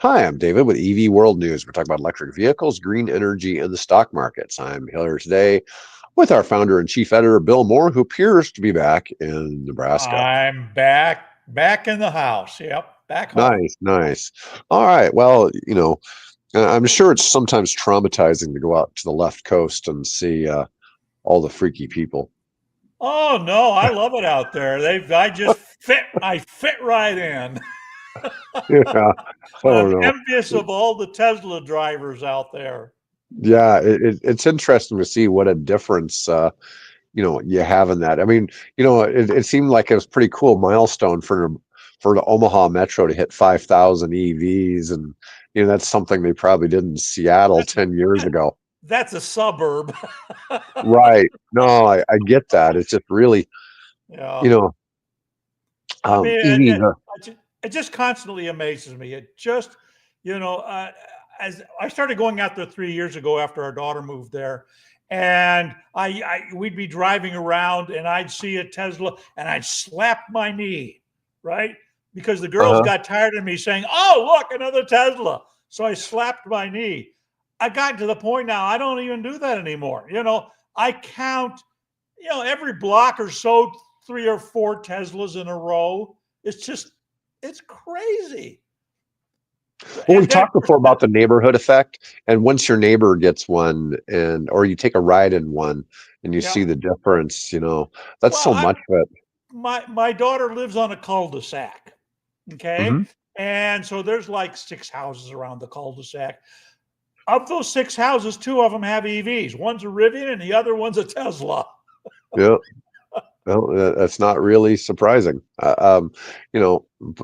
Hi, I'm David with EV World News. We're talking about electric vehicles, green energy, and the stock markets. I'm here today with our founder and chief editor, Bill Moore, who appears to be back in Nebraska. I'm back in the house. Yep, back home. Nice, nice. All right. Well, I'm sure it's sometimes traumatizing to go out to the left coast and see all the freaky people. Oh no, I love it out there. I fit right in. Yeah. Oh I'm no. envious of all the Tesla drivers out there. Yeah, it's interesting to see what a difference you have in that. I mean, it seemed like it was a pretty cool milestone for the Omaha Metro to hit 5,000 EVs, and that's something they probably did in Seattle That's 10 years that, ago. that's a suburb. Right. No, I get that. It's just really, Yeah. you know, I mean, EVs are, it just constantly amazes me. It just, you know, as I started going out there 3 years ago after our daughter moved there, and we'd be driving around and I'd see a Tesla and I'd slap my knee, right? Because the girls uh-huh. got tired of me saying, "Oh, look, another Tesla." So I slapped my knee. I got to the point now I don't even do that anymore. I count, every block or so, 3 or 4 Teslas in a row. It's crazy. Well, we've And then, of talked course, before about the neighborhood effect, and once your neighbor gets one, or you take a ride in one, and you yeah. see the difference, that's Well, so much of it. my daughter lives on a cul-de-sac. Okay. Hmm. And so there's like 6 houses around the cul-de-sac. Of those 6 houses, 2 of them have EVs. One's a Rivian and the other one's a Tesla. Yeah. Well, that's not really surprising. You know, b-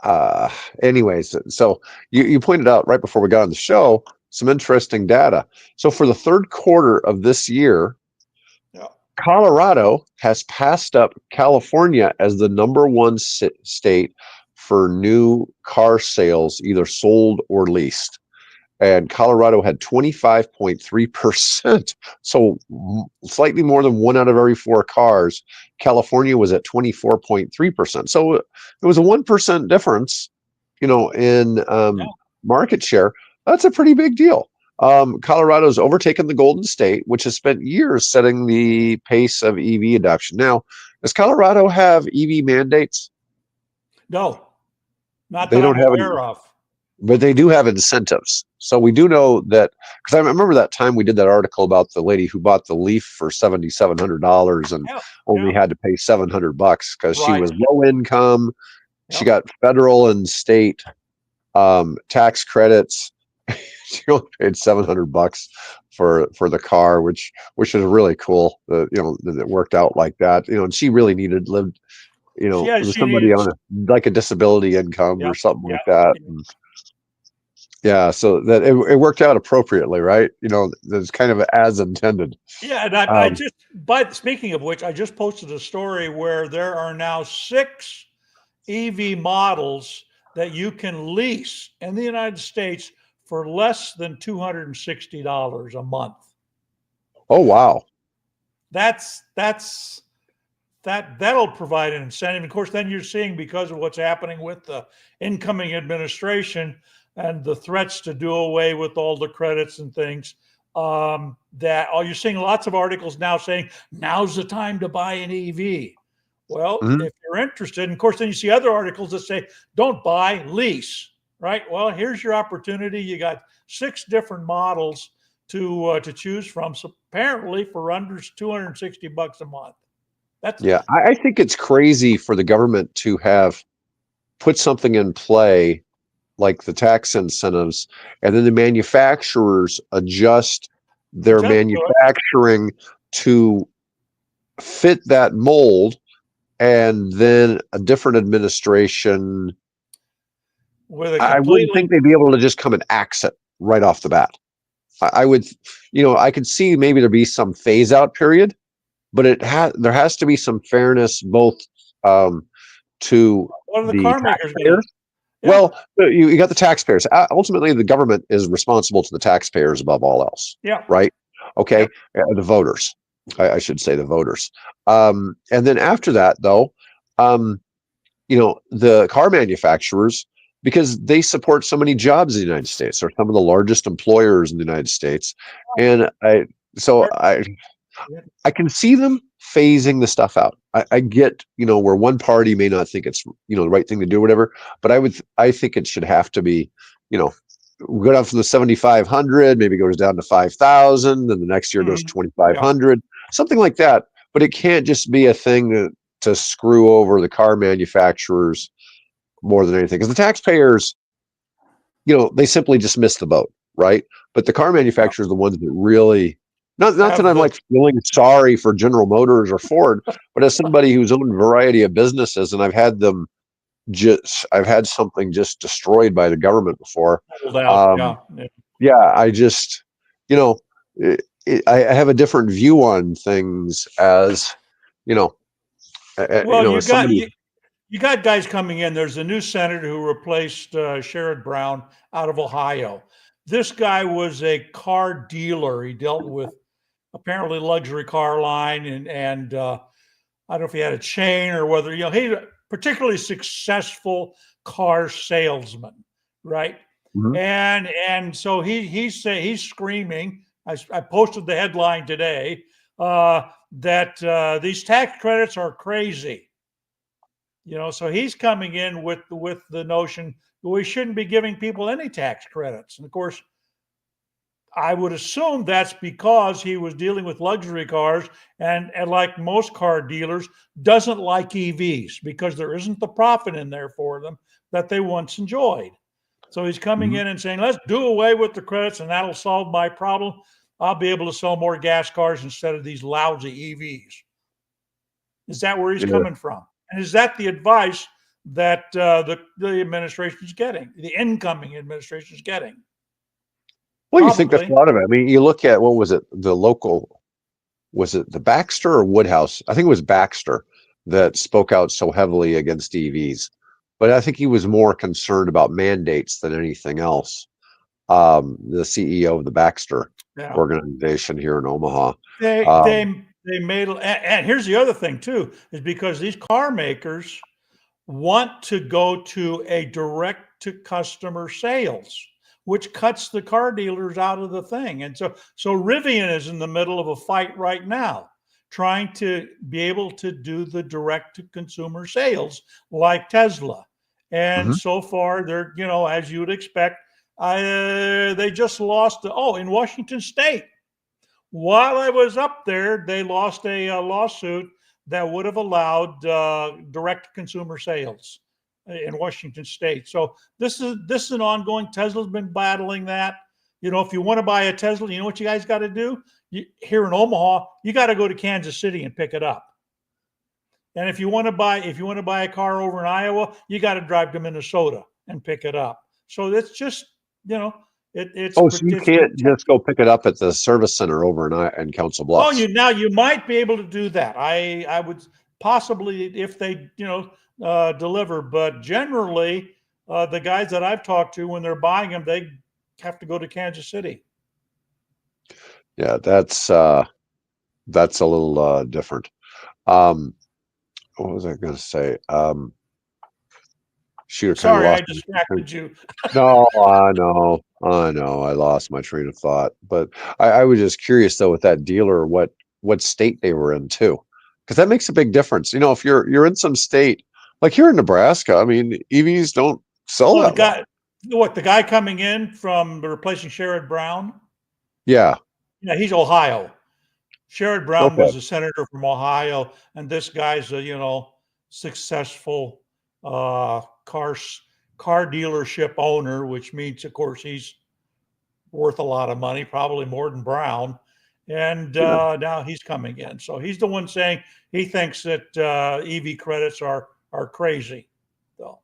uh, anyways, so you pointed out right before we got on the show some interesting data. So for the third quarter of this year, Yeah. Colorado has passed up California as the number one state for new car sales, either sold or leased. And Colorado had 25.3%. So slightly more than 1 out of every 4 cars. California was at 24.3%. So it was a 1% difference, in Yeah. market share. That's a pretty big deal. Colorado's overtaken the Golden State, which has spent years setting the pace of EV adoption. Now, does Colorado have EV mandates? No, not They that I'm don't have any, aware of. but they do have incentives. So we do know that, because I remember that time we did that article about the lady who bought the Leaf for $7,700 and Yeah. only Yeah. had to pay $700 because she Right. was low income. She Yep. got federal and state tax credits. She only paid $700 for the car, which is really cool. That it worked out like that. And she really lived. It was She somebody needed. on like a disability income or Yep. something like Yep. that. Yep. And yeah, so that it worked out appropriately, right? That's kind of as intended. Yeah, and I Um, just, but speaking of which, I just posted a story where there are now 6 EV models that you can lease in the United States for less than $260 a month. oh wow. That'll provide an incentive. Of course, then you're seeing, because of what's happening with the incoming administration and the threats to do away with all the credits and things, you're seeing lots of articles now saying now's the time to buy an EV. Well, Mhm. if you're interested, and of course, then you see other articles that say don't buy, lease. Right? Well, here's your opportunity. You got 6 different models to choose from. So apparently, for under $260 a month. That's Yeah, I think it's crazy for the government to have put something in play like the tax incentives, and then the manufacturers adjust their adjust to it manufacturing to fit that mold, and then a different administration. with a I wouldn't completely. think they'd be able to just come and axe it right off the bat. I would, I could see maybe there be some phase out period, but there has to be some fairness both to What do the the car makers do? taxpayers. Yeah, Well, you got the taxpayers. Ultimately, the government is responsible to the taxpayers above all else, yeah, right? Okay, yep. the voters. I should say the voters. And then after that, though, the car manufacturers because they support so many jobs in the United States. They're some of the largest employers in the United States. And so I can see them phasing the stuff out. I get, where one party may not think it's, the right thing to do, or whatever, but I think it should have to be, go down from the 7,500, maybe goes down to 5,000, then the next year goes Mhm. 2,500, something like that. But it can't just be a thing to screw over the car manufacturers more than anything, because the taxpayers, they simply just missed the boat, right? But the car Yeah. manufacturers are the ones that really, not that Have I'm the like feeling sorry for General Motors or Ford, but as somebody who's owned a variety of businesses, and I've had something just destroyed by the government before. pulled out. Um, Yeah. Yeah. yeah, I just, you know, I have a different view on things as, you know, Well, as somebody. you got guys coming in. There's a new senator who replaced Sherrod Brown out of Ohio. This guy was a car dealer. He dealt with apparently luxury car line, and I don't know if he had a chain or whether he's a particularly successful car salesman, right? Mhm. And so he's screaming. I posted the headline today that these tax credits are crazy. So he's coming in with the notion that we shouldn't be giving people any tax credits. And of course, I would assume that's because he was dealing with luxury cars and like most car dealers, doesn't like EVs because there isn't the profit in there for them that they once enjoyed. So he's coming Mhm. in and saying, let's do away with the credits and that'll solve my problem. I'll be able to sell more gas cars instead of these lousy EVs. Is that where he's Yeah. coming from? And is that the advice that the administration is getting, the incoming administration is getting? Well, you think that's a Probably. lot of it. I mean, you look at, what was it? The local, was it the Baxter or Woodhouse? I think it was Baxter that spoke out so heavily against EVs. But I think he was more concerned about mandates than anything else. The CEO of the Baxter Yeah. organization here in Omaha. They Um, they they made, and here's the other thing too, is because these car makers want to go to a direct to customer sales, which cuts the car dealers out of the thing. And so Rivian is in the middle of a fight right now, trying to be able to do the direct to consumer sales like Tesla. And mhm. so far, they're, as you would expect, they just lost. Oh, in Washington State, while I was up there, they lost a lawsuit that would have allowed direct consumer sales in Washington State. So this is an ongoing. Tesla's been battling that. If you want to buy a Tesla, you know what you guys got to do? Here in Omaha, you got to go to Kansas City and pick it up. And if you want to buy a car over in Iowa, you got to drive to Minnesota and pick it up. So it's just you know Oh, so you it's can't protect. just go pick it up at the service center over in Council Oh, Bluffs. you might be able to do that. I would possibly if they deliver, but generally the guys that I've talked to when they're buying them, they have to go to Kansas City. Yeah, that's a little different. Um, what was I going to say? Shoot, I kind of Sorry, I lost my. distracted you. No, I know, I lost my train of thought. But I was just curious though with that dealer, what state they were in too, because that makes a big difference. If you're in some state like here in Nebraska, I mean, EVs don't sell Oh, that well. the guy coming in from replacing Sherrod Brown? Yeah. Yeah, he's Ohio. Sherrod Brown Okay. was a senator from Ohio, and this guy's a successful car dealership owner, which means, of course, he's worth a lot of money, probably more than Brown. And Yeah. now he's coming in, so he's the one saying he thinks that EV credits are crazy. So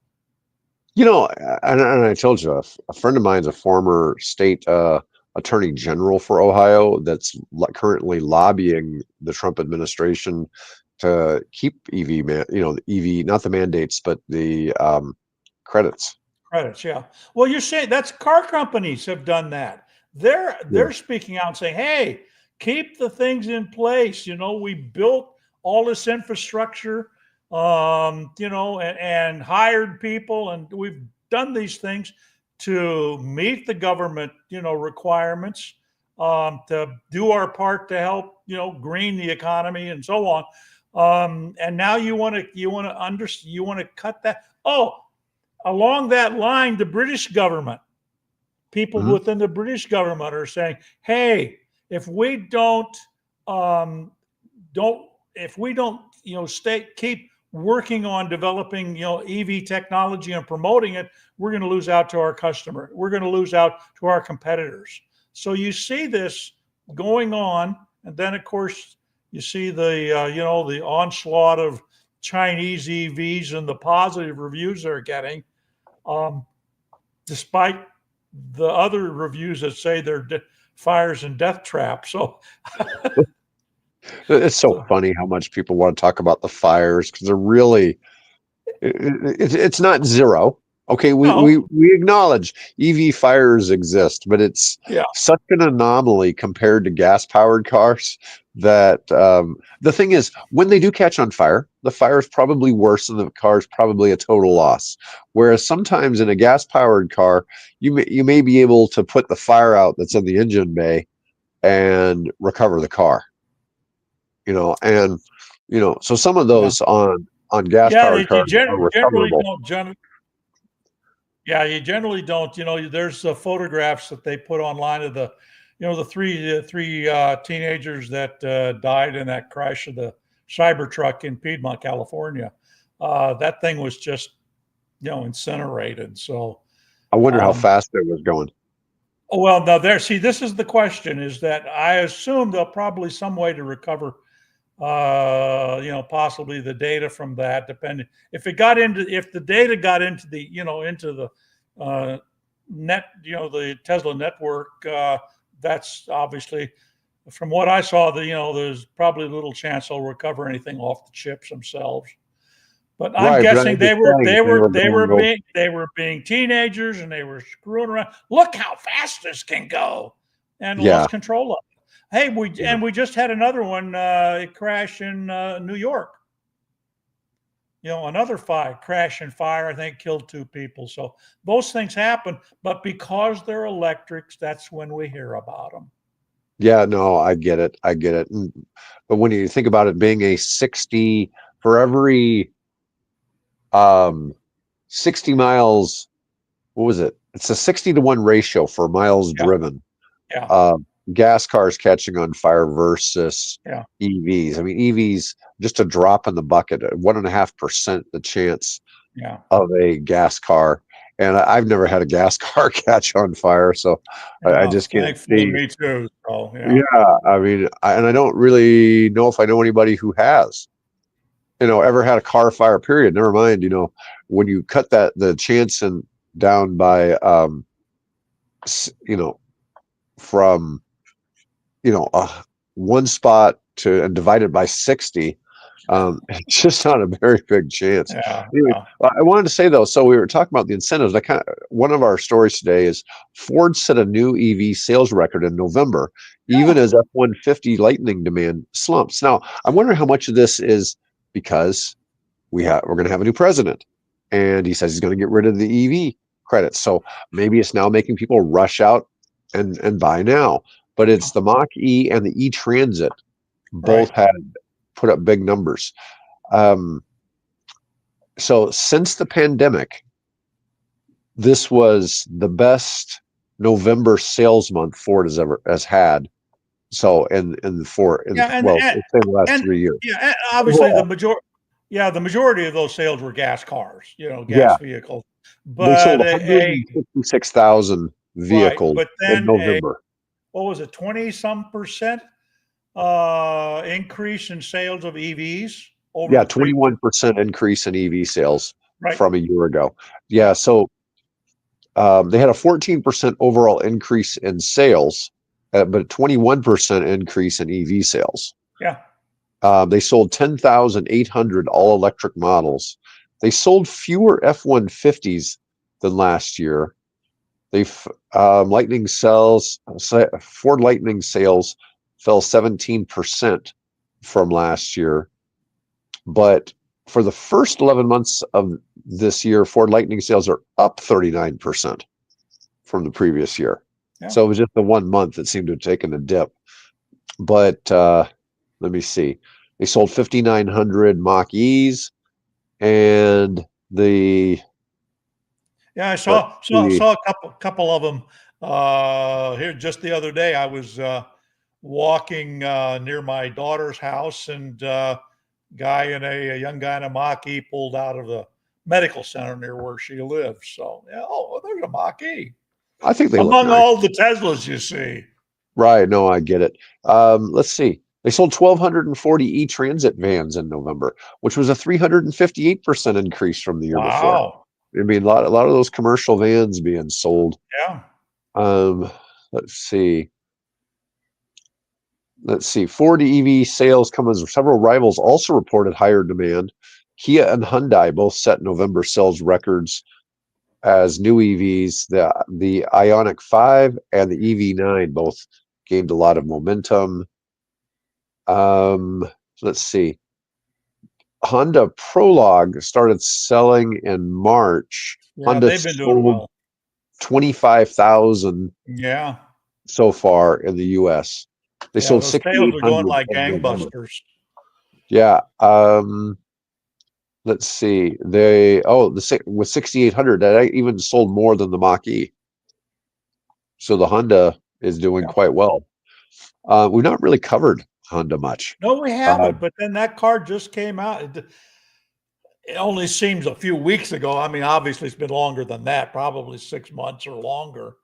And I told you, a friend of mine's a former state attorney general for Ohio that's currently lobbying the Trump administration to keep the EV, not the mandates, but the credits. credits, yeah. Well, you're saying that's car companies have done that. Yeah. They're speaking out and saying, "Hey, keep the things in place." We built all this infrastructure, and hired people, and we've done these things to meet the government, requirements, to do our part to help, green the economy and so on. And now you want to cut that. Oh, along that line, the British government, people Mhm. within the British government are saying, "Hey, if we don't keep working on developing EV technology and promoting it, we're going to lose out to our customer. We're going to lose out to our competitors." So you see this going on, and then of course you see the onslaught of Chinese EVs and the positive reviews they're getting, despite the other reviews that say they're fires and death traps. So, It's so so funny how much people want to talk about the fires because they're really it's not zero. Okay, no, we acknowledge EV fires exist, but it's yeah, such an anomaly compared to gas powered cars that the thing is, when they do catch on fire, the fire is probably worse and the car is probably a total loss. Whereas sometimes in a gas powered car, you may be able to put the fire out that's in the engine bay and recover the car. And so some of yeah, those on gas yeah. powered cars are Generally recoverable. don't. Yeah, you generally don't. There's photographs that they put online of the three teenagers that died in that crash of the Cybertruck in Piedmont, California. That thing was just incinerated. So, I wonder how um, fast it was going. well, now there. See, this is the question: is that I assume there'll probably some way to recover, possibly the data from that, depending if the data got into the uh, the Tesla network. That's obviously, from what I saw, there's probably little chance they'll recover anything off the chips themselves. But I'm Right, but I guessing was just saying if they were going over. they were being teenagers and they were screwing around. Look how fast this can go, and Yeah, lost control of it. Hey, yeah, we just had another one. It crashed in New York. Another crash and fire. I think killed 2 people. So those things happen, but because they're electrics, that's when we hear about them. yeah. No, I get it. But when you think about it being a 60 for every um 60 miles, what was it? It's a 60-to-1 ratio for miles Yeah, driven. yeah, Um, Gas cars catching on fire versus yeah. EVs. I mean, EVs just a drop in the bucket, 1.5% the chance Yeah. of a gas car. And I've never had a gas car catch on fire, so I Yeah, just can't thankfully, see. me too. So yeah, Yeah, I mean, and I don't really know if I know anybody who has, ever had a car fire. Period. Never mind, when you cut the chance and down by, from one spot to and divided by 60. It's just not a very big chance. yeah, Anyway, yeah. I wanted to say though, so we were talking about the incentives. One of our stories today is Ford set a new EV sales record in November, even Yeah. as F-150 Lightning demand slumps. Now, I wonder how much of this is because we're going to have a new president, and he says he's going to get rid of the EV credits. So maybe it's now making people rush out and buy now. But it's the Mach E and the E Transit both Right. had put up big numbers. Um, so since the pandemic, this was the best November sales month Ford has had. So Yeah, let's say the last and 3 years. yeah, and obviously Overall, the majority of those sales were gas cars, gas yeah, vehicles. they sold But 166,000 right, vehicles but in then November. what was it, 20 some percent increase in sales of EVs over Yeah, the previous, 21% increase in EV sales right? from a year ago. Yeah, Yeah, so they had a 14% overall increase in sales, but a 21% increase in EV sales. yeah, They sold 10,800 all electric models. They sold fewer F-150s than last year. They Lightning sales, Ford Lightning sales fell 17% from last year. But for the first 11 months of this year, Ford Lightning sales are up 39% from the previous year. Yeah. So it was just the 1 month that seemed to have taken a dip. But let me see. They sold 5,900 Mach-E's, and the Yeah, I let's see. saw a couple of them here just the other day. I was walking near my daughter's house, and a young guy in a Mach-E pulled out of the medical center near where she lives. So yeah, oh, there's a Mach-E I think they look among nice. all the Teslas you see. Right. No, I get it. Let's see. They sold 1,240 e-transit vans in November, which was a 358% increase from the year before. Wow. I mean, a lot of those commercial vans being sold. Yeah. Um, let's see. Let's see. Ford EV sales come as several rivals also reported higher demand. Kia and Hyundai both set November sales records as new EVs. The Ioniq 5 and the EV9 both gained a lot of momentum. Let's see. Honda Prologue started selling in March. Yeah, Honda they've been doing sold well. 25,000 Yeah. so far in the US. They Yeah, sold those sales are going 6,800 like in November. gangbusters. Yeah. Let's see. With 6,800, that even sold more than the Mach-E. So the Honda is doing Yeah. quite well. We've not really covered Honda much. No, we Uh, haven't. But then that car just came out. It only seems a few weeks ago. I mean, obviously, it's been longer than that, probably 6 months or longer.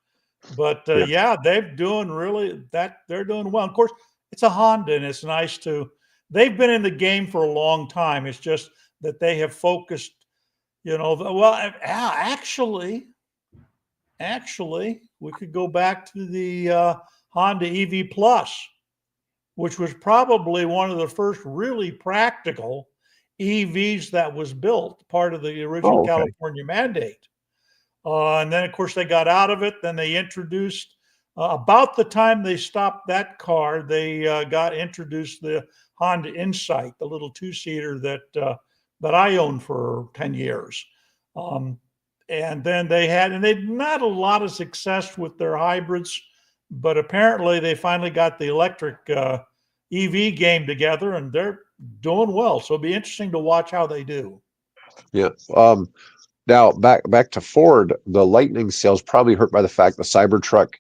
But yeah, yeah, they're doing well. Of course, it's a Honda, and it's nice to. They've been in the game for a long time. It's just that they have focused. Actually, we could go back to the Honda EV Plus, which was probably one of the first really practical EVs that was built, part of the original oh, okay. California mandate. And then, of course, they got out of it. Then they introduced, about the time they stopped that car, they got introduced the Honda Insight, the little two-seater that I owned for 10 years. And then they've not a lot of success with their hybrids, but apparently they finally got the electric EV game together, and they're doing well. So it'll be interesting to watch how they do. Yeah. Now back to Ford, the Lightning sales probably hurt by the fact the Cybertruck,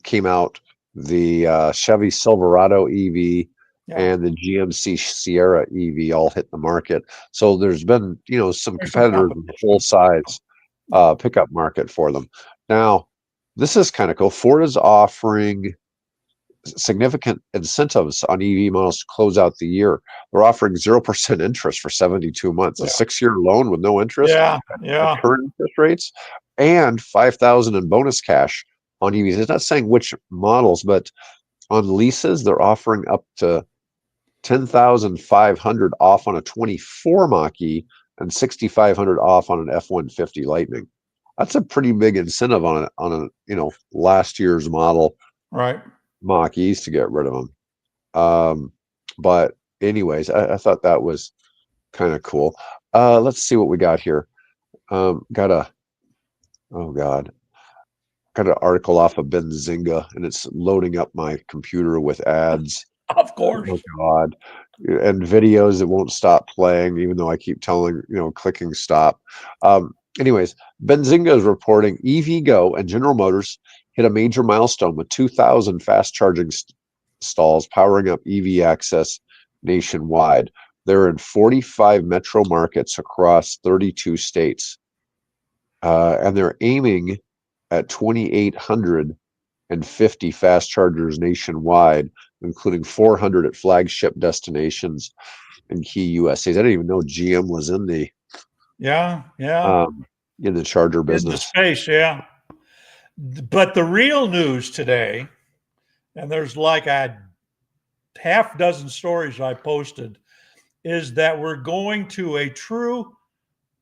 came out, the Chevy Silverado EV Yeah, and the GMC Sierra EV all hit the market. So there's been, some there's some competitors in the full competition. size pickup market for them. Now, this is kind of cool. Ford is offering significant incentives on EV models to close out the year. They're offering 0% interest for 72 months, a Yeah, 6-year loan with no interest yeah, at yeah. current interest rates, and 5,000 in bonus cash on EVs. It's not saying which models, but on leases, they're offering up to 10,500 off on a 24 Mach-E and 6,500 off on an F-150 Lightning. That's a pretty big incentive on a last year's model Right. Mach-E's to get rid of them. But anyways, I thought that was kind of cool. Let's see what we got here. Got a oh god, got an article off of Benzinga, and it's loading up my computer with ads. Of course. Oh god, and videos that won't stop playing, even though I keep telling clicking stop. Anyways, Benzinga is reporting EVgo and General Motors hit a major milestone with 2,000 fast charging stalls powering up EV access nationwide. They're in 45 metro markets across 32 states, and they're aiming at 2,850 fast chargers nationwide, including 400 at flagship destinations in key US cities. I didn't even know GM was Yeah, yeah. um, in the charger In the business. space, yeah. But the real news today, and there's like a half dozen stories I posted, is that we're going to a true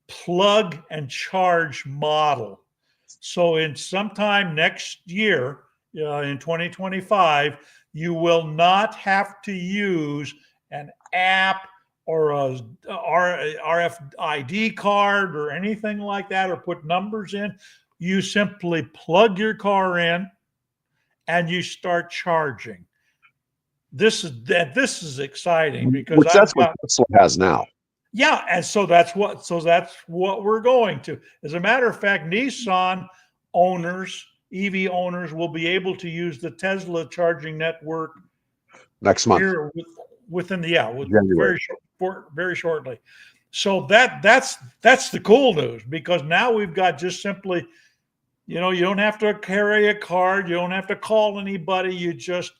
plug and charge model. So in sometime next year, in 2025, you will not have to use an app or a RFID card or anything like that, or put numbers in. You simply plug your car in and you start charging. This is exciting because Which that's I've what got, Tesla has now. yeah, and so that's what we're going to. As a matter of fact, Nissan owners, EV owners, will be able to use the Tesla charging network Next month, here within the, yeah, with January. very shortly. So that's the cool news, because now we've got just simply, you don't have to carry a card, you don't have to call anybody, you just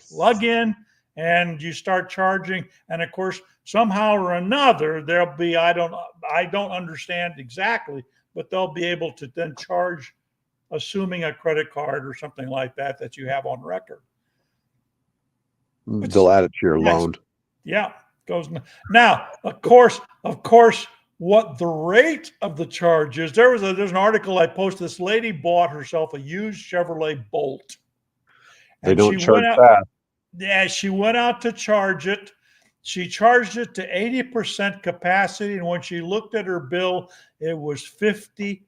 plug in and you start charging. And of course, somehow or another, there'll be, I don't understand exactly, but they'll be able to then charge, assuming a credit card or something like that you have on record. Which They'll add it to your nice. loan. Yeah, goes now. Of course, what the rate of the charge is. There's an article I posted. This lady bought herself a used Chevrolet Bolt, They and don't she charge went out. fast. Yeah, she went out to charge it. She charged it to 80% capacity, and when she looked at her bill, it was $55.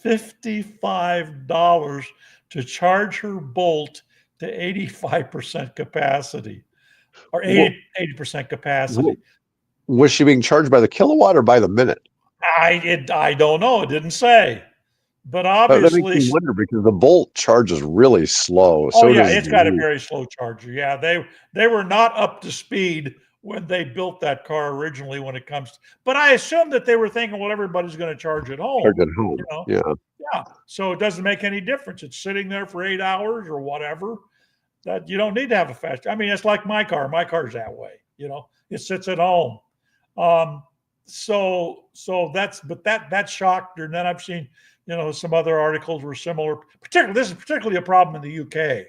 $55 to charge her Bolt to 85% capacity, or 80% capacity. Was she being charged by the kilowatt or by the minute? I don't know. It didn't say, but That makes obviously. me wonder, because the Bolt charges really slow. Oh So yeah, does it's got a very slow charger. Yeah, they were not up to speed when they built that car originally. When it comes, but I assume that they were thinking, well, everybody's going to charge at home. charge at home. Yeah. Yeah. So it doesn't make any difference. It's sitting there for 8 hours or whatever. That you don't need to have a fast. I mean, it's like my car. My car's that way. It sits at home. So that shocked her. And then I've seen, some other articles were similar. This is particularly a problem in the UK,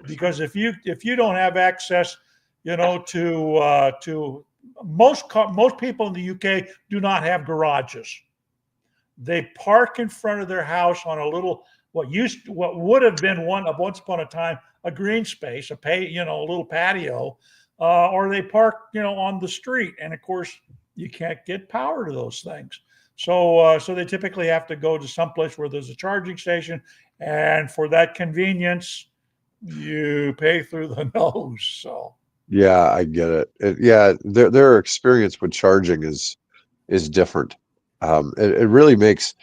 because if you don't have access, to most people in the UK do not have garages. They park in front of their house on a little, what would have been once upon a time a green space, a little patio, or they park on the street. And of course, you can't get power to those things. So they typically have to go to someplace where there's a charging station, and for that convenience, you pay through the nose. So yeah, I get it. Yeah, their experience with charging is different. It really makes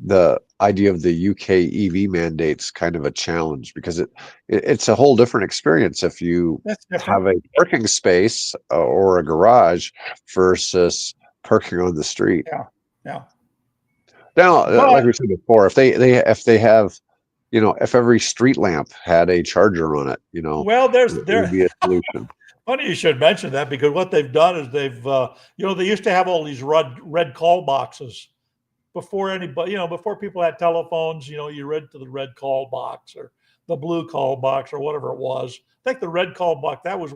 the idea of the UK EV mandates kind of a challenge, because it's a whole different experience if you have a parking space or a garage versus parking on the street. Yeah. Now, like we said before, if they have, if every street lamp had a charger on it, well, it would be a solution. Funny you should mention that, because what they've done is they used to have all these red call boxes before anybody, before people had telephones. You read to the red call box or the blue call box or whatever it was. I think the red call box, that was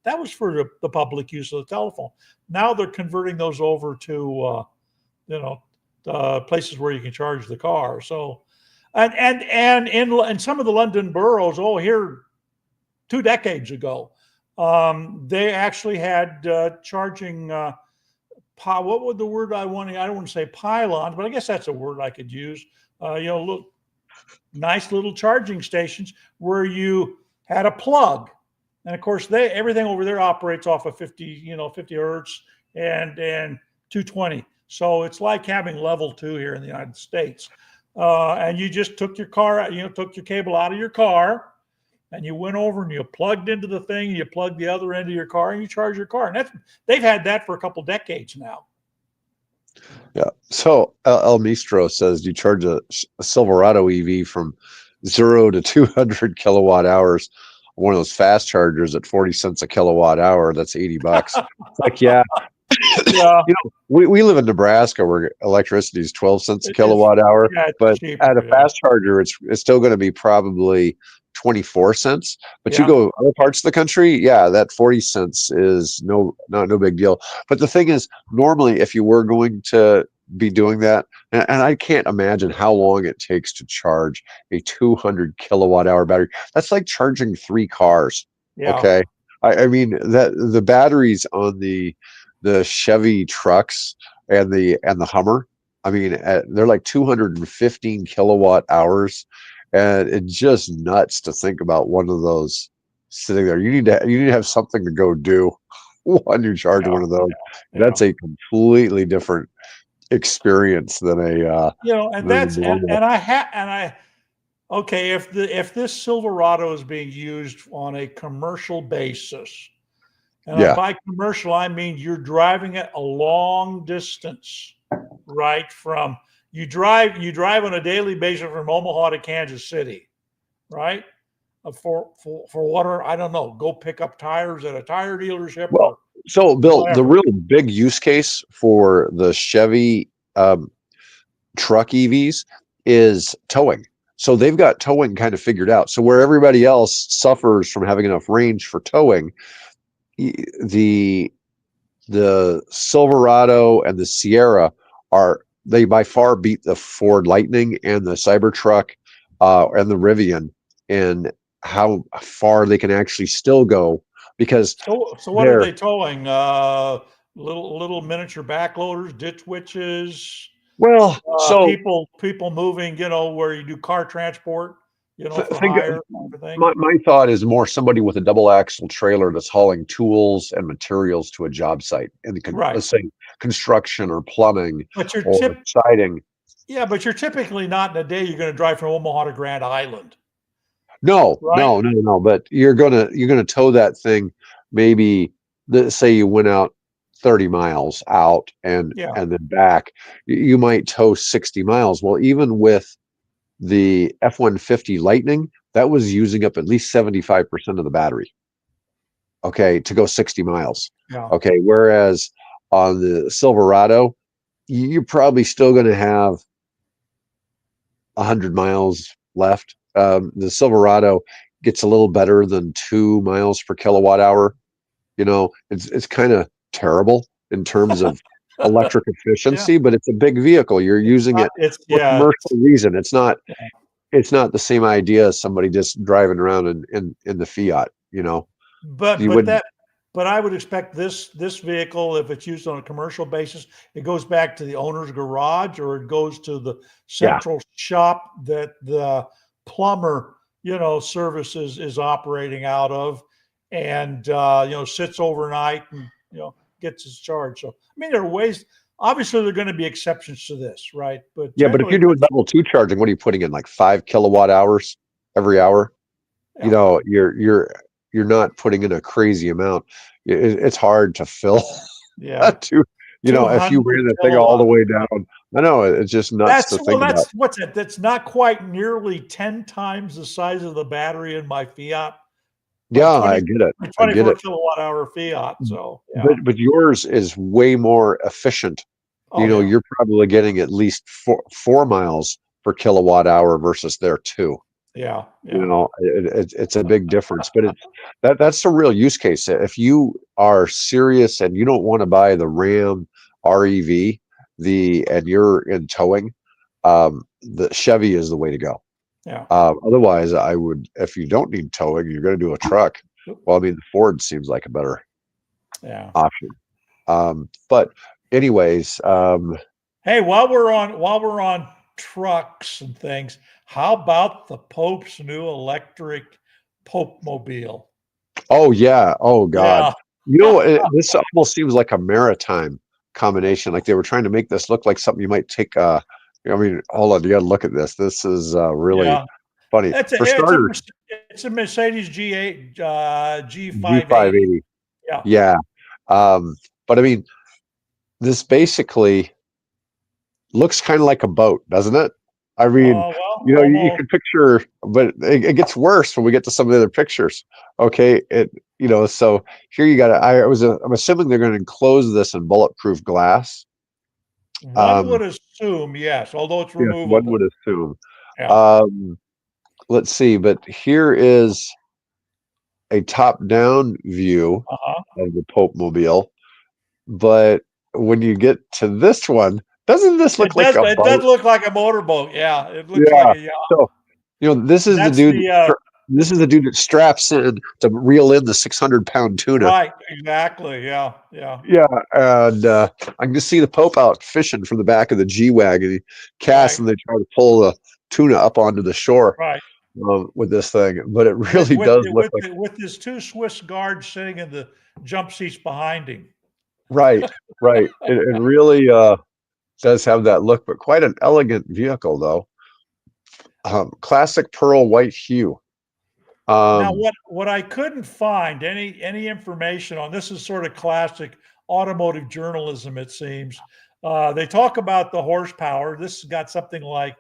that was for the public use of the telephone. Now they're converting those over to places where you can charge the car. So, and in some of the London boroughs, here 2 decades ago, they actually had charging. What would the word I want? I don't want to say pylons, but I guess that's a word I could use. Nice little charging stations where you had a plug, and of course everything over there operates off of 50 hertz and 220. So it's like having level 2 here in the United States. And you just took your car, took your cable out of your car, and you went over and you plugged into the thing, you plugged the other end of your car, and you charge your car. And they've had that for a couple decades now. Yeah. So El Mistro says you charge a Silverado EV from 0 to 200 kilowatt hours. One of those fast chargers at 40 cents a kilowatt hour. That's $80. It's like, yeah. Yeah. We live in Nebraska where electricity is 12 cents a kilowatt hour, but cheaper, at a fast charger, it's still going to be probably 24 cents. But you go other parts of the country, that 40 cents is no big deal. But the thing is, normally if you were going to be doing that. And I can't imagine how long it takes to charge a 200 kilowatt hour battery. That's like charging 3 cars. Yeah. Okay. I mean that the batteries on the Chevy trucks and the Hummer, I mean, they're like 215 kilowatt hours, and it's just nuts to think about one of those sitting there. You need to have something to go do when you charge Yeah. one of those. Yeah. That's a completely different experience than And than a that's normal. and I okay, if this Silverado is being used on a commercial basis, and Yeah. by commercial I mean you're driving it a long distance, right? From you drive on a daily basis from Omaha to Kansas City, right? For water, I don't know, go pick up tires at a tire dealership Well, or so Bill, the whatever. real big use case for the Chevy truck EVs is towing. So they've got towing kind of figured out. So where everybody else suffers from having enough range for towing, the the Silverado and the Sierra they by far beat the Ford Lightning and the Cybertruck and the Rivian in how far they can actually still go because So what are they're they towing? Little miniature backloaders, ditch witches, well. So people moving, where you do car transport, for think hire kind of thing. my thought is more somebody with a double axle trailer that's hauling tools and materials to a job site in Right. let's say construction or plumbing But you're or siding. yeah, but you're typically not in a day you're going to drive from Omaha to Grand Island, No, right? no, no, no. But you're gonna tow that thing. Maybe say you went out 30 miles out Yeah. and then back. You might tow 60 miles. Well, even with the F-150 Lightning, that was using up at least 75% of the battery. Okay, to go 60 miles. Yeah. Okay, whereas on the Silverado, you're probably still going to have 100 miles left. The Silverado gets a little better than 2 miles per kilowatt hour. It's kind of terrible in terms of electric Yeah. efficiency, but it's a big vehicle. You're using it It's for yeah. commercial reason. It's not the same idea as somebody just driving around in the Fiat. But You but wouldn't. that but I would expect this vehicle, if it's used on a commercial basis, it goes back to the owner's garage or it goes to the Yeah, central shop that the plumber, services is operating out of, and sits overnight and gets his charge. So I mean, there are ways. Obviously, there are going to be exceptions to this, right? But yeah. But if generally, you're doing level two charging, what are you putting in, like 5 kilowatt hours every hour? you yeah, know you're you're you're not putting in a crazy amount. It's hard to fill yeah, to if you 200 ran that thing all the kilowatt. way down. I know it's just nuts to think about. That's what's it? That's not quite nearly 10 times the size of the battery in my Fiat, my Yeah, I 20 get it. my I get 24 it. kilowatt hour Fiat. So yeah. But yours is way more efficient. Oh yeah. You're probably getting at least 4 miles per kilowatt hour versus their two. Yeah. Yeah. It's a big difference, but that's the real use case. If you are serious and you don't want to buy the Ram REV, and you're in towing, the Chevy is the way to go. Yeah. Otherwise, I would, if you don't need towing, you're going to do a truck. Well, I mean, the Ford seems like a better Yeah. option. But anyways, Hey, while we're on trucks and things, how about the Pope's new electric Popemobile? oh yeah, oh God, Yeah. this almost seems like a maritime combination. Like they were trying to make this look like something you might take. I mean, hold on, you got to look at this. This is really Yeah. funny. It's For a it's a starters, it's a Mercedes G8 G580. G580, Yeah. yeah. But I mean, this basically looks kind of like a boat, doesn't it? I mean, Well, you almost. can picture, but it gets worse when we get to some of the other pictures. Okay, so here you got it. I'm assuming they're going to enclose this in bulletproof glass. One Um, would assume, yes, although it's yes, one removable. would assume. Yeah. Um, let's see, but here is a top-down view Uh-huh. of the Popemobile. But when you get to this one, Doesn't this look It like does. a It does boat? look like a motorboat. Yeah, it looks like Yeah. a yacht. So, this is the That's dude. the This is the dude that straps in to reel in the 600-pound tuna. right. Exactly. Yeah. Yeah. Yeah, and I can just see the Pope out fishing from the back of the G wagon. He casts, Right. and they try to pull the tuna up onto the shore Right. with this thing. But it With really with does look like with his two Swiss guards sitting in the jump seats behind him. right, right. It really does have that look, but quite an elegant vehicle, though. Classic pearl white hue. Now, Um, what I couldn't find any information on, this is sort of classic automotive journalism, it seems. They talk about the horsepower. This has got something like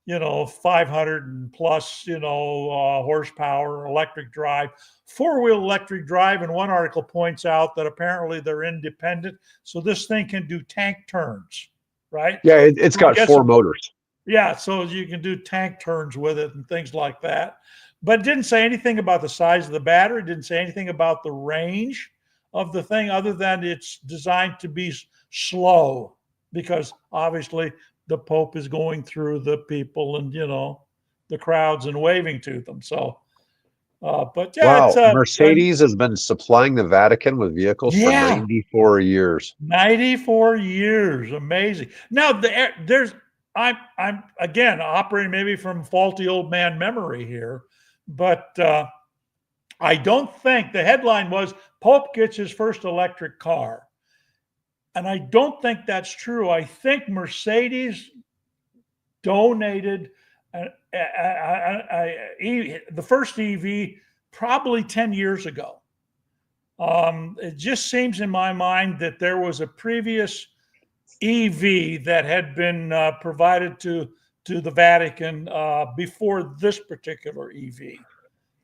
500 and plus horsepower, electric drive, four-wheel electric drive. And one article points out that apparently they're independent, so this thing can do tank turns, right? yeah, it's So I got guess, four motors. yeah, so you can do tank turns with it and things like that. But it didn't say anything about the size of the battery. It didn't say anything about the range of the thing, other than it's designed to be slow, because obviously the Pope is going through the people and the crowds and waving to them. So, but yeah, it's Wow, Mercedes has been supplying the Vatican with vehicles for yeah, 94 years. 94 years, amazing. Now I'm again operating maybe from faulty old man memory here, but I don't think the headline was Pope gets his first electric car. And I don't think that's true. I think Mercedes donated the first EV probably 10 years ago. It just seems in my mind that there was a previous EV that had been provided to the Vatican before this particular EV.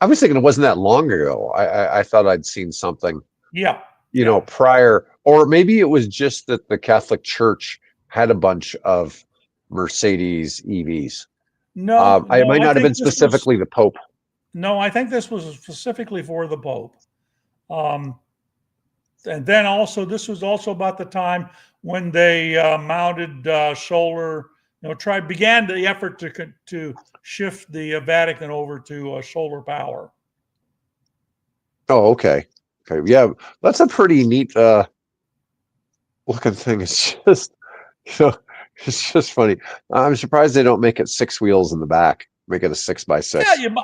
I was thinking it wasn't that long ago. I thought I'd seen something, Yeah, yeah. prior, or maybe it was just that the Catholic Church had a bunch of Mercedes EVs. No, It no, might I not have think been this was specifically the Pope. no, I think this was specifically for the Pope. Um, and then also, this was also about the time when they mounted solar. Began the effort to shift the Vatican over to solar power. Oh, okay. Okay. Yeah, that's a pretty neat looking thing. It's just, you know, it's just funny. I'm surprised they don't make it six wheels in the back, make it a 6x6.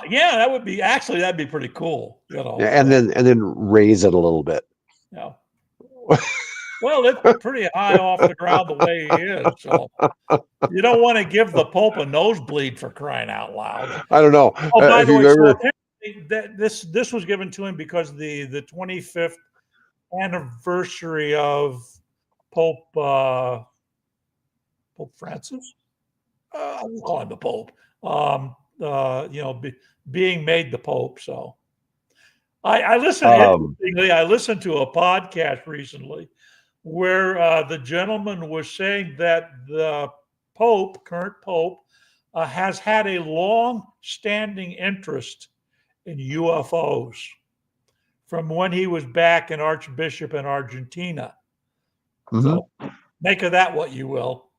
Yeah, that would be actually that'd be pretty cool. Yeah, and then raise it a little bit. Yeah. Well, it's pretty high off the ground the way he is. So you don't want to give the Pope a nosebleed, for crying out loud. I don't know Oh, by if the you've way, so ever. apparently this was given to him because the 25th anniversary of Pope Francis. I'll call him the Pope. Being made the Pope. So I listened. Um, Interestingly, I listened to a podcast recently where the gentleman was saying that the current Pope, has had a long-standing interest in UFOs from when he was back an archbishop in Argentina. mhm. So make of that what you will.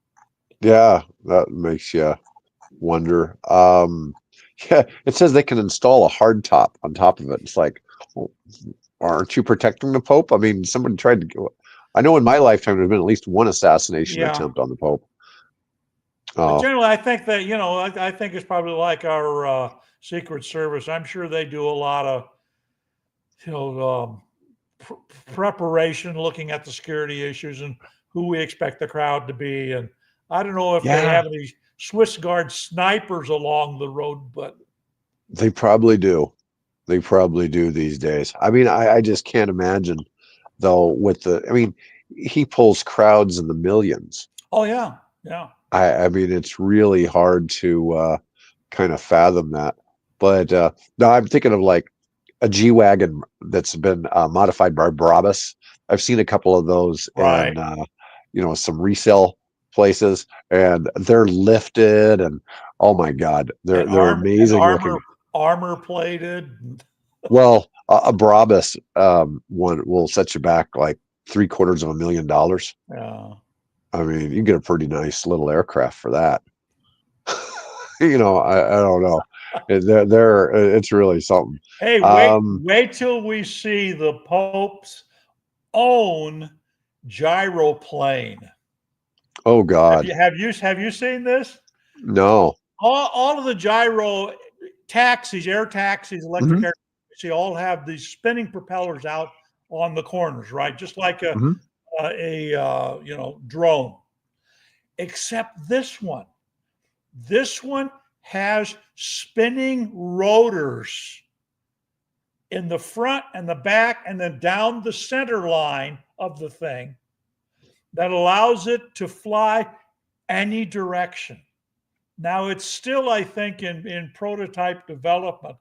Yeah, that makes you wonder. Yeah, it says they can install a hard top on top of it. It's like, well, aren't you protecting the Pope? I mean, somebody tried to go. I know in my lifetime there's been at least one assassination Yeah. attempt on the Pope. But Oh, generally, I think that, I think it's probably like our Secret Service. I'm sure they do a lot of, you know, preparation, looking at the security issues and who we expect the crowd to be. And I don't know if they yeah, have any Swiss Guard snipers along the road, but they probably do. They probably do these days. I mean, I just can't imagine though I mean, he pulls crowds in the millions. oh yeah, yeah, I mean, it's really hard to kind of fathom that. But no, I'm thinking of like a G wagon that's been modified by Brabus. I've seen a couple of those right. in some resale places, and they're lifted, and oh my God, And they're amazing looking. armor plated. Well, a Brabus one will set you back like $750,000. Yeah. I mean, you get a pretty nice little aircraft for that. I don't know. It's really something. Hey, Um, wait till we see the Pope's own gyroplane. oh God, Have you seen this? no. All of the gyro taxis, air taxis, electric Hmm. air taxis, all have these spinning propellers out on the corners, right? Just like Hmm. drone. Except this one. This one has spinning rotors in the front and the back, and then down the center line of the thing that allows it to fly any direction. Now, it's still, I think, in prototype development,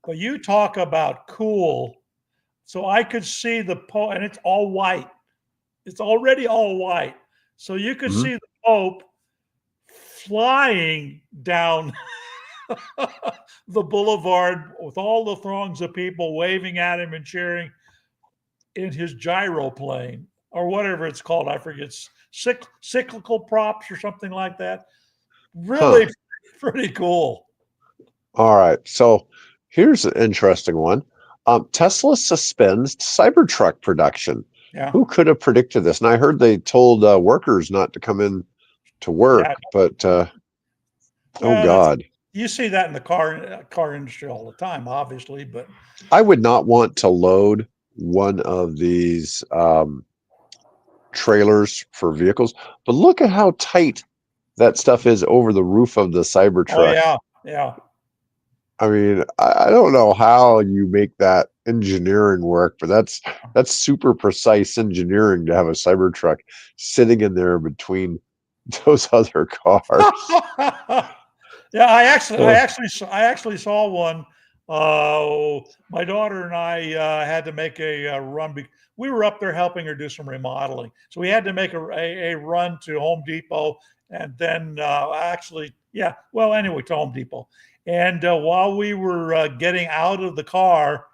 but you talk about cool. So I could see the Pope, and it's all white. It's already all white. So you could Hmm. see the Pope flying down the boulevard with all the throngs of people waving at him and cheering in his gyroplane or whatever it's called. I forget, cyclical props or something like that. Huh. Really pretty cool. All right. So here's an interesting one. Tesla suspends Cybertruck production. Yeah. Who could have predicted this? And I heard they told workers not to come in to Yeah. work, but oh Well, God, you see that in the car industry all the time, obviously, but I would not want to load one of these trailers for vehicles. But look at how tight that stuff is over the roof of the oh Cybertruck. yeah, yeah. I mean, I don't know how you make that engineering work, but that's super precise engineering to have a Cybertruck sitting in there between those other cars. Yeah, Uh, I actually saw one. My daughter and I had to make a run. We were up there helping her do some remodeling, so we had to make a run to Home Depot, and then yeah. Well, anyway, to Home Depot, and while we were getting out of the car,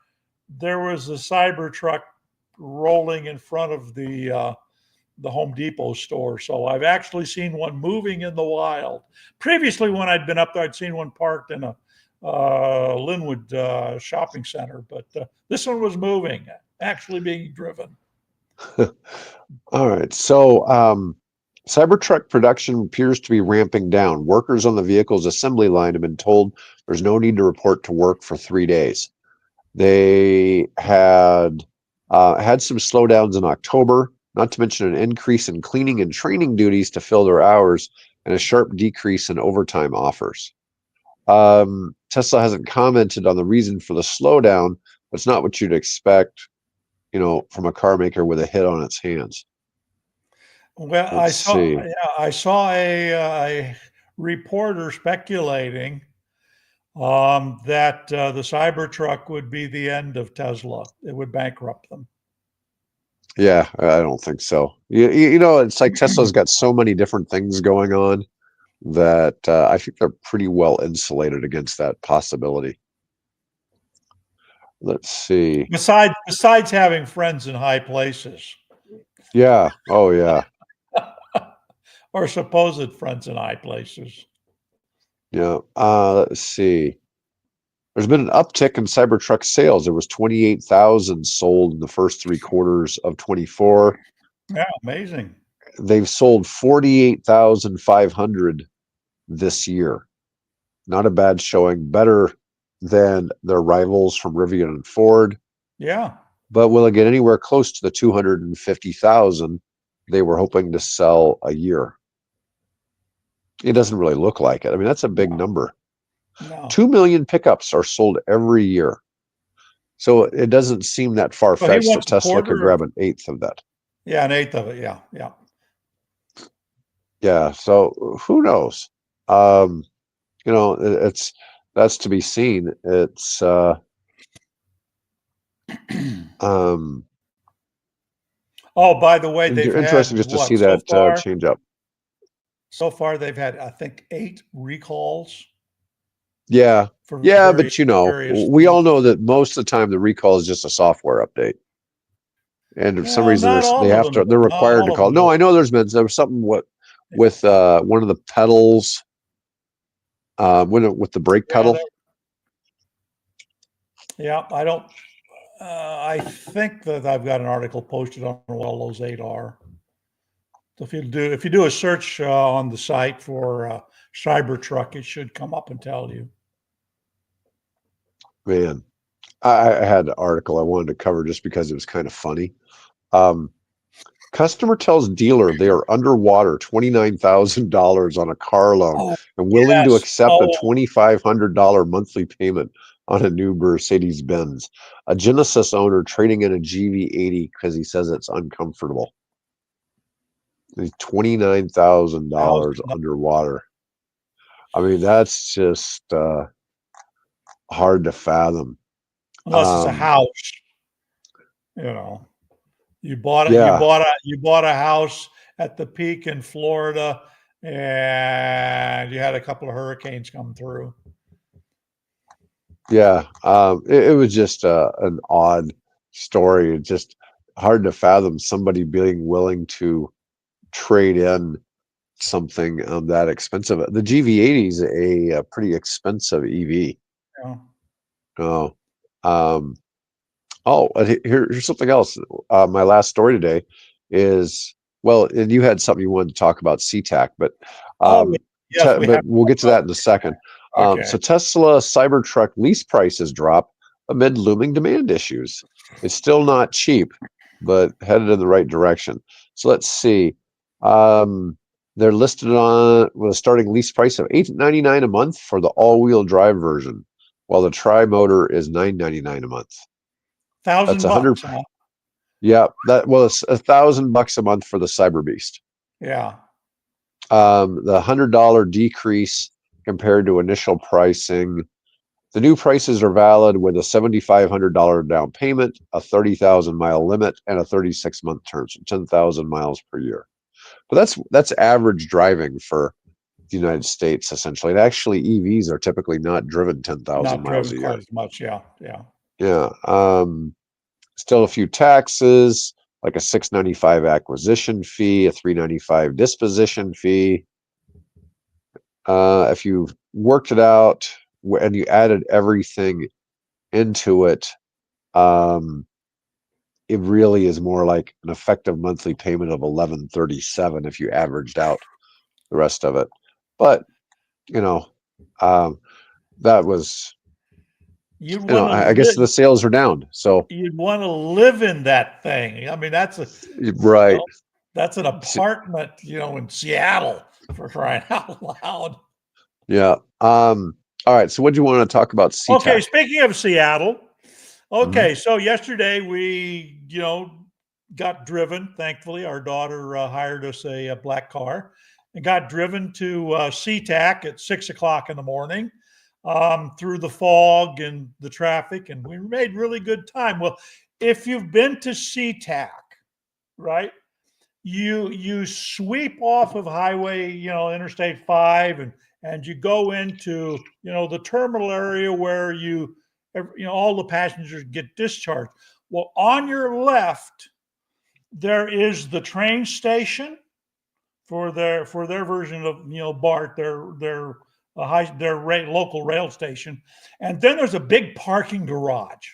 there was a Cybertruck rolling in front of the Home Depot store. So I've actually seen one moving in the wild. Previously, when I'd been up there, I'd seen one parked in a Linwood shopping center, but this one was moving, actually being driven. all right. So, Cybertruck production appears to be ramping down. Workers on the vehicle's assembly line have been told there's no need to report to work for 3 days. They had some slowdowns in October, not to mention an increase in cleaning and training duties to fill their hours, and a sharp decrease in overtime offers. Tesla hasn't commented on the reason for the slowdown, but it's not what you'd expect, from a car maker with a hit on its hands. Well, Let's see. I saw a reporter speculating that the Cybertruck would be the end of Tesla. It would bankrupt them. Yeah, I don't think so. It's like Tesla's got so many different things going on that I think they're pretty well insulated against that possibility. Let's see. Besides having friends in high places Yeah. Oh, yeah. or supposed friends in high places. Yeah. Let's see. There's been an uptick in Cybertruck sales. There was 28,000 sold in the first 3 quarters of 24. Yeah, amazing. They've sold 48,500 this year. Not a bad showing. Better than their rivals from Rivian and Ford. Yeah. But will it get anywhere close to the 250,000 they were hoping to sell a year? It doesn't really look like it. I mean, that's a big No. number. No. 2 million pickups are sold every year. So it doesn't seem that So he far-fetched that wants a Tesla could quarter of, grab an eighth of that. yeah, an eighth of it. Yeah. Yeah. Yeah, so who knows? It's that's to be seen. It's um Oh, by the way, they've interesting had just to see what that change up. so far they've had, I think, 8 recalls Yeah. for Yeah, but various we things. all know that most of the time the recall is just a software update. and for some Well, reason not they all of have them. to, they're Not required to all of call. them No, do. I know there was something Yeah. with one of the pedals, with the brake Yeah, pedal. yeah, I don't. I think that I've got an article posted on what all those 8 are. So if you do a search on the site for Cybertruck, it should come up and tell you. Man, I had an article I wanted to cover just because it was kind of funny. Um, Customer tells dealer they are underwater $29,000 on a car loan Oh, and willing to yes. accept a Oh, $2,500 monthly payment on a new Mercedes Benz. A Genesis owner trading in a GV80 because he says it's uncomfortable. He's $29,000 thousand. underwater. I mean, that's just hard to fathom. Unless it's a Um, house, you know. You bought it. yeah, You bought a house at the peak in Florida, and you had a couple of hurricanes come through. yeah. It was just an odd story. It's just hard to fathom somebody being willing to trade in something that expensive. The GV80 is a pretty expensive EV. You know? Oh, um, here's something else. My last story today is, well, and you had something you wanted to talk about SeaTac, Oh, um, yes, we have but we'll to get to talk that in a second. about it. Okay. So Tesla Cybertruck lease prices drop amid looming demand issues. It's still not cheap, but headed in the right direction. So let's see. Um, they're listed on with a starting lease price of $8.99 a month for the all-wheel drive version, while the tri-motor is $9.99 a month. That's Thousand a hundred. bucks, huh? Yeah, it's $1,000 a month for the Cyber Beast. Yeah. The $100 decrease compared to initial pricing. The new prices are valid with a $7,500 down payment, a 30,000-mile limit, and a 36-month term, so 10,000 miles per year. But that's average driving for the United States, essentially. And actually, EVs are typically not driven 10,000 Not miles driven a year. quite as much. Yeah. Yeah. Yeah. Still a few taxes, like a $695 acquisition fee, a $395 disposition fee. If you worked it out and you added everything into it, um, it really is more like an effective monthly payment of $1,137 if you averaged out the rest of it. But you know, um, that was, You'd want to I guess live. the sales are down. So You'd want to live in that thing. I mean, right, that's an apartment, in Seattle, for crying out loud. yeah. All right. So, what do you want to talk about Okay, SeaTac? speaking of Seattle, Mhm. okay, so yesterday we, got driven. Thankfully, our daughter hired us a black car and got driven to SeaTac at 6 o'clock in the morning, through the fog and the traffic, and we made really good time. Well, if you've been to SeaTac, right, you sweep off of highway, Interstate 5, and you go into, the terminal area where all the passengers get discharged. Well, on your left, there is the train station for their version of, BART, their local rail station, and then there's a big parking garage,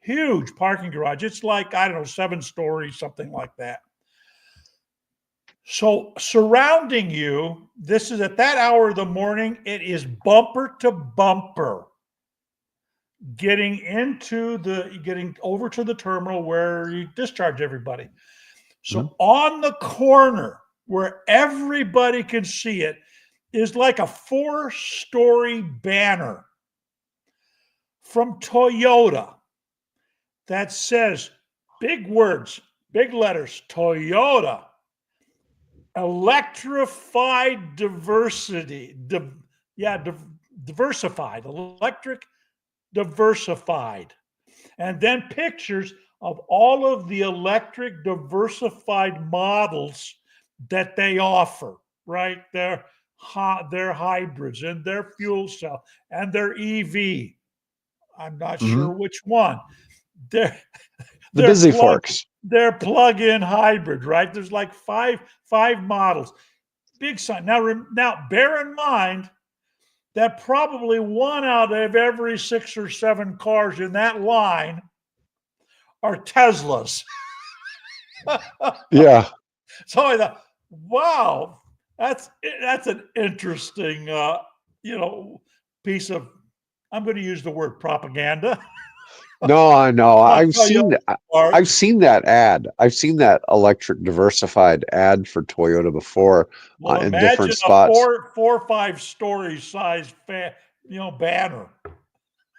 huge parking garage. It's like, I don't know, 7 stories, something like that. So surrounding you, this is at that hour of the morning, it is bumper to bumper getting over to the terminal where you discharge everybody. Mhm. So on the corner where everybody can see it is like a 4-story banner from Toyota that says, big words, big letters, Toyota, electrified diversity. Diversified, electric diversified. And then pictures of all of the electric diversified models that they offer, right? Their hybrids and their fuel cell and their EV. I'm not Mhm. sure which one. they're The they're busy plug forks. they're plug-in hybrid, right? There's like five models. Big sign. Now bear in mind that probably one out of every 6 or 7 cars in that line are Teslas. Yeah. So I thought, wow, that's an interesting, piece of. I'm going to use the word propaganda. No, I know. On Toyota's part. I've seen that ad. I've seen that electric diversified ad for Toyota before Well, in imagine different a spots. four or 5 story size banner.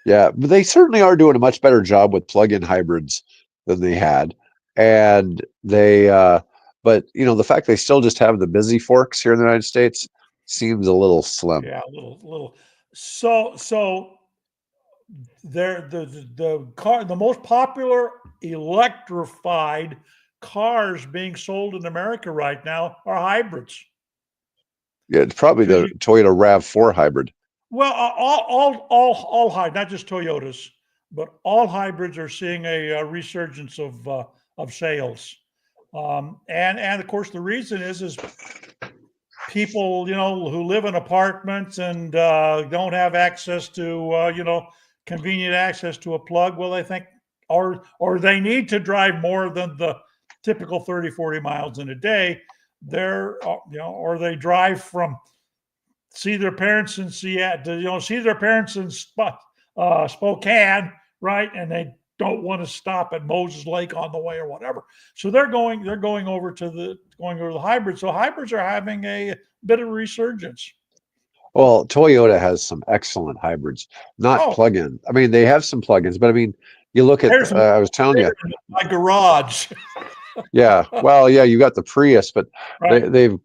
Yeah, but they certainly are doing a much better job with plug-in hybrids than they had. And but the fact they still just have the busy forks here in the United States seems a little slim. Yeah, a little. So the most popular electrified cars being sold in America right now are hybrids. Yeah, it's probably Because the Toyota RAV4 hybrid. well, all hybrid, not just Toyotas, but all hybrids are seeing a resurgence of sales. And of course the reason is people who live in apartments and don't have access to convenient access to a plug. Well, they think or they need to drive more than the typical 30-40 miles in a day. Or they drive from see their parents in Seattle, see their parents in Spokane, right? And they don't want to stop at Moses Lake on the way or whatever. So they're going over to the hybrid. So hybrids are having a bit of a resurgence. Well, Toyota has some excellent hybrids, not Oh, plug-in. I mean, they have some plug-ins, but I mean, you look at, there's one I was telling you, in my garage. yeah, well, yeah, you got the Prius, but Right. they've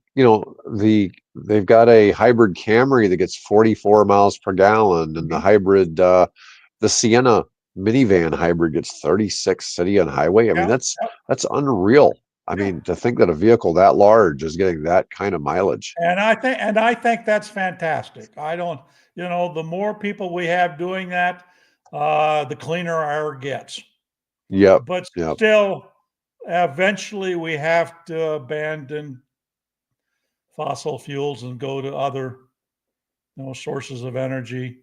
got a hybrid Camry that gets 44 miles per gallon, and the Mhm. hybrid, the Sienna minivan hybrid gets 36 city and highway. I mean, Yeah. that's unreal. I Yeah. mean, to think that a vehicle that large is getting that kind of mileage. And I think that's fantastic. I don't, the more people we have doing that, the cleaner our air gets. Yep, But yep. still, eventually we have to abandon fossil fuels and go to other, sources of energy,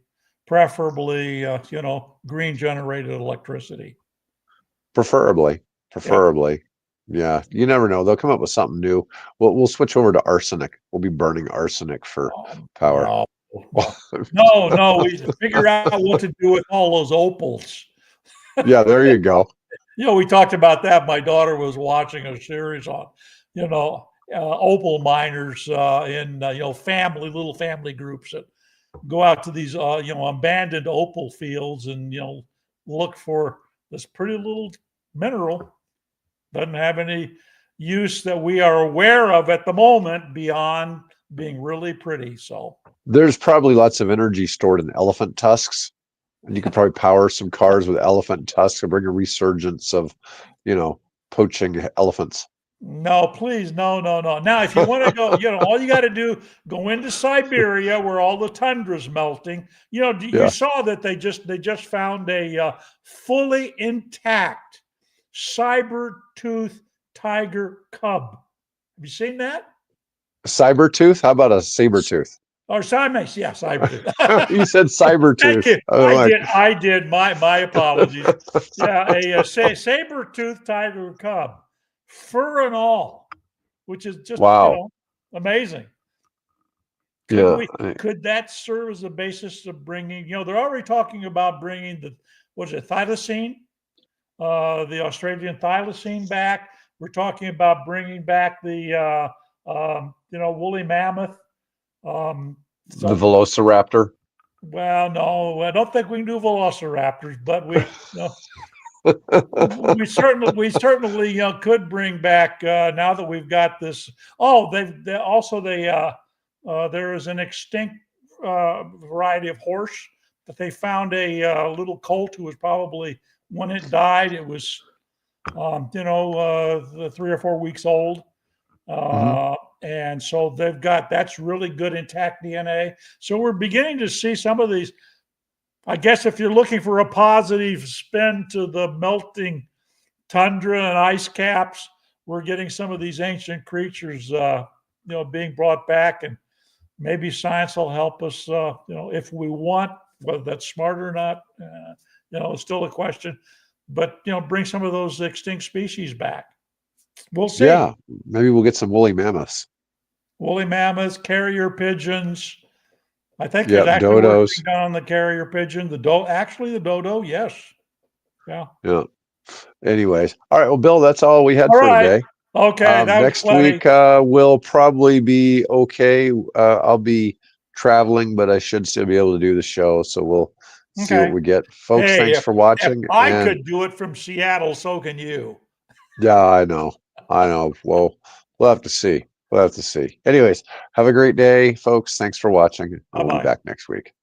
preferably, green generated electricity. Preferably, Yep. preferably. Yeah, you never know. They'll come up with something new. We'll switch over to arsenic. We'll be burning arsenic for power. No, no, no, no. We figure out what to do with all those opals. Yeah, there you go. We talked about that. My daughter was watching a series on, opal miners in little family groups that go out to these abandoned opal fields and look for this pretty little mineral. Doesn't have any use that we are aware of at the moment beyond being really pretty. So There's probably lots of energy stored in elephant tusks, and you could probably power some cars with elephant tusks and bring a resurgence of, poaching elephants. no, please, no, no, no. Now, if you want to go, all you got to do, go into Siberia where all the tundra's melting. You Yeah. saw that they just found a fully intact Cybertooth tiger cub. Have you seen that? Cybertooth? How about a saber tooth? Or Siamese? Yeah, Cybertooth. You said Thank Cybertooth. you. I'm I like, did. I did. My apologies. Yeah, a saber-toothed tiger cub, fur and all, which is just wow. amazing. Could Yeah. we? Could that serve as a basis of bringing? They're already talking about bringing thylacine, the Australian thylacine back. We're talking about bringing back the woolly mammoth. The So Velociraptor. Well, no, I don't think we can do velociraptors, but we certainly could bring back now that we've got this. Oh, there is an extinct variety of horse that they found a little colt who was probably when it died it was 3 or 4 weeks old. Hmm. And so that's really good intact DNA. So we're beginning to see some of these I guess if you're looking for a positive spin to the melting tundra and ice caps, we're getting some of these ancient creatures, being brought back, and maybe science will help us, if we want, whether that's smart or not, it's still a question. But bring some of those extinct species back. We'll see. Yeah, maybe we'll get some woolly mammoths. Woolly mammoths, carrier pigeons. I think there's Yeah, actually work dodos. being done on the carrier pigeon. The dodo, yes. Yeah. Yeah. Anyways, all right. Well, Bill, that's all we had All for right. today. Okay, that was Next plenty. week will probably be okay. I'll be traveling, but I should still be able to do the show. So we'll see what Okay. we get. Folks, Hey, thanks for if watching. I And could do it from Seattle, so can you. yeah, I know. I know. Well, we'll have to see. We'll have to see. Anyways, have a great day, folks. Thanks for watching. Bye We'll be bye. back next week.